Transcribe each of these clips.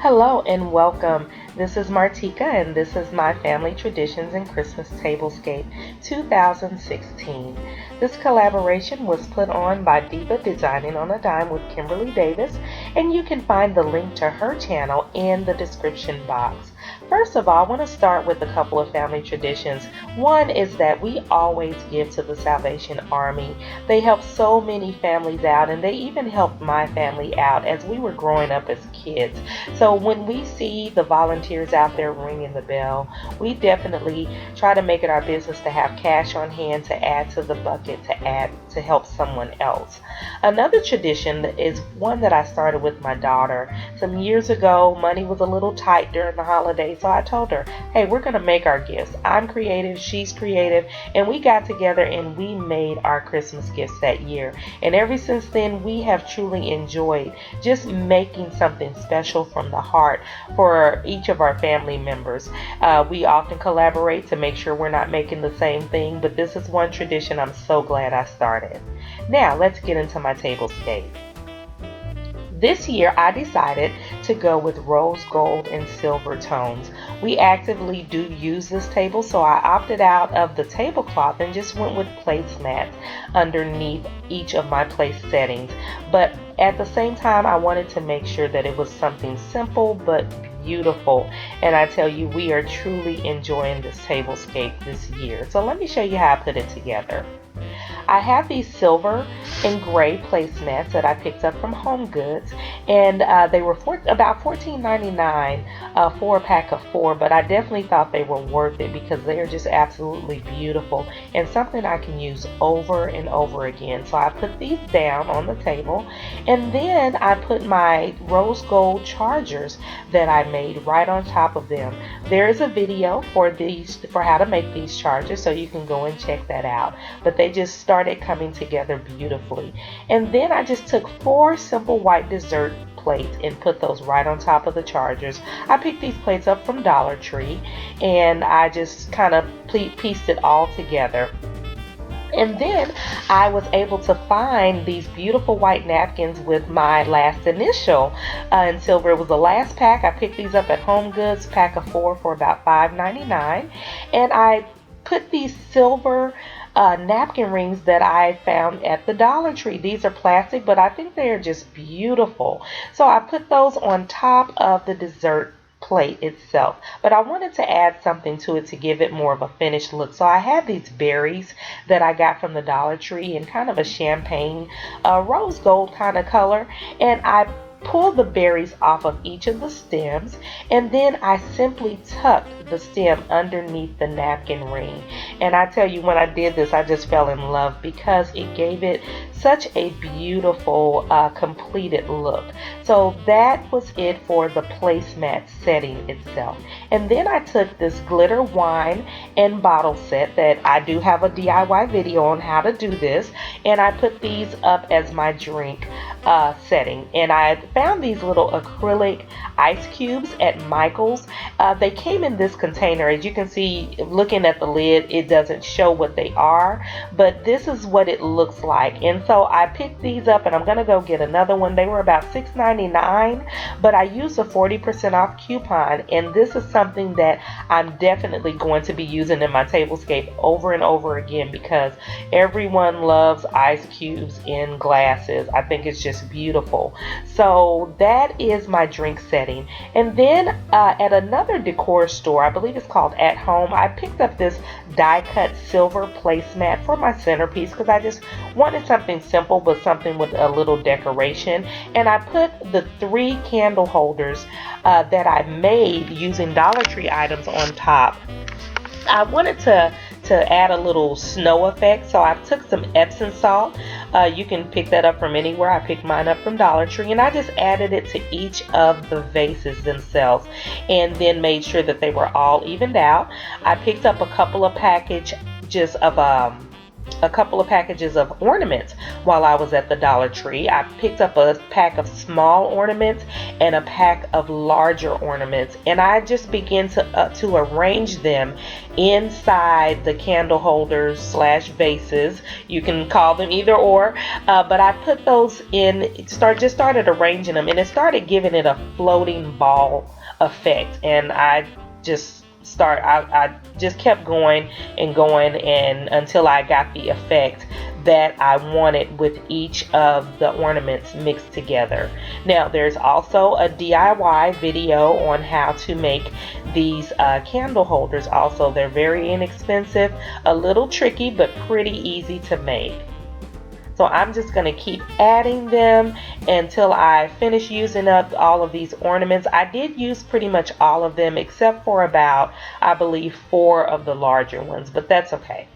Hello and welcome. This is Martika and this is my Family Traditions and Christmas Tablescape 2016. This collaboration was put on by Diva Designing on a Dime with Kimberly Davis, and you can find the link to her channel in the description box. First of all, I want to start with a couple of family traditions. One is that we always give to the Salvation Army. They help so many families out, and they even helped my family out as we were growing up as kids. So when we see the volunteers out there ringing the bell, we definitely try to make it our business to have cash on hand to add to the bucket, to help someone else. Another tradition is one that I started with my daughter. Some years ago, money was a little tight during the holidays, so I told her, hey, we're going to make our gifts. I'm creative, she's creative, and we got together and we made our Christmas gifts that year. And ever since then, we have truly enjoyed just making something special from the heart for each of our family members. We often collaborate to make sure we're not making the same thing, but this is one tradition I'm so glad I started. Now, let's get into my tablescape. This year I decided to go with rose gold and silver tones. We actively do use this table, so I opted out of the tablecloth and just went with placemats underneath each of my place settings. But at the same time, I wanted to make sure that it was something simple but beautiful, and I tell you, we are truly enjoying this tablescape this year. So let me show you how I put it together. I have these silver and gray placemats that I picked up from Home Goods, and they were about $14.99 for a pack of 4, but I definitely thought they were worth it because they are just absolutely beautiful and something I can use over and over again. So I put these down on the table, and then I put my rose gold chargers that I made right on top of them. There is a video for how to make these chargers, so you can go and check that out. But they just started coming together beautifully. And then I just took 4 simple white dessert plates and put those right on top of the chargers. I picked these plates up from Dollar Tree, and I just kind of pieced it all together. And then I was able to find these beautiful white napkins with my last initial in silver. It was the last pack. I picked these up at Home Goods, pack of 4 for about $5.99. And I put these silver napkin rings that I found at the Dollar Tree. These are plastic, but I think they are just beautiful. So I put those on top of the dessert plate itself, but I wanted to add something to it to give it more of a finished look. So I had these berries that I got from the Dollar Tree in kind of a champagne rose gold kind of color, and I pull the berries off of each of the stems, and then I simply tucked the stem underneath the napkin ring. And I tell you, when I did this, I just fell in love because it gave it such a beautiful completed look. So that was it for the placemat setting itself. And then I took this glitter wine and bottle set that I do have a DIY video on how to do this, and I put these up as my drink setting. And I found these little acrylic ice cubes at Michael's. They came in this container. As you can see, looking at the lid, it doesn't show what they are, but this is what it looks like. And so I picked these up, and I'm gonna go get another one. They were about $6.99, but I used a 40% off coupon, and this is something that I'm definitely going to be using in my tablescape over and over again because everyone loves ice cubes in glasses. I think it's just beautiful. So that is my drink setting. And then at another decor store, I believe it's called At Home, I picked up this die cut silver placemat for my centerpiece because I just wanted something simple but something with a little decoration. And I put the 3 candle holders that I made using Dollar Tree items on top. I wanted to add a little snow effect, so I took some Epsom salt. You can pick that up from anywhere. I picked mine up from Dollar Tree, and I just added it to each of the vases themselves and then made sure that they were all evened out. I picked up a couple of packages of a couple of packages of ornaments while I was at the Dollar Tree. I picked up a pack of small ornaments and a pack of larger ornaments, and I just began to arrange them inside the candle holders slash vases. You can call them either or, but I put those in, started arranging them, and it started giving it a floating ball effect. And I just kept going and going, and until I got the effect that I wanted with each of the ornaments mixed together. Now, there's also a DIY video on how to make these candle holders. Also, they're very inexpensive, a little tricky, but pretty easy to make. So I'm just going to keep adding them until I finish using up all of these ornaments. I did use pretty much all of them except for about, I believe, 4 of the larger ones, but that's okay.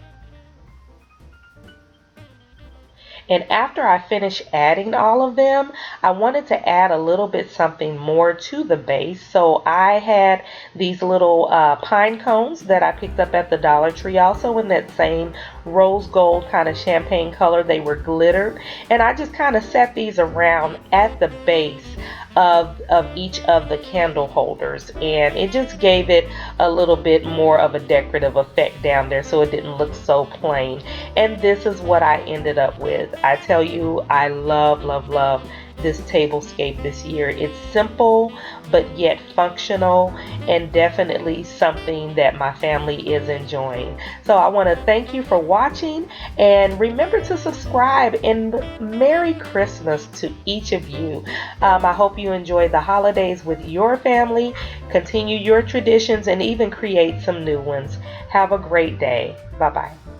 And after I finished adding all of them, I wanted to add a little bit something more to the base. So I had these little pine cones that I picked up at the Dollar Tree, also in that same rose gold kind of champagne color. They were glittered, and I just kind of set these around at the base of each of the candle holders, and it just gave it a little bit more of a decorative effect down there, so it didn't look so plain. And this is what I ended up with. I tell you, I love this tablescape this year. It's simple but yet functional, and definitely something that my family is enjoying. So I want to thank you for watching, and remember to subscribe, and Merry Christmas to each of you. I hope you enjoy the holidays with your family, continue your traditions, and even create some new ones. Have a great day. Bye-bye.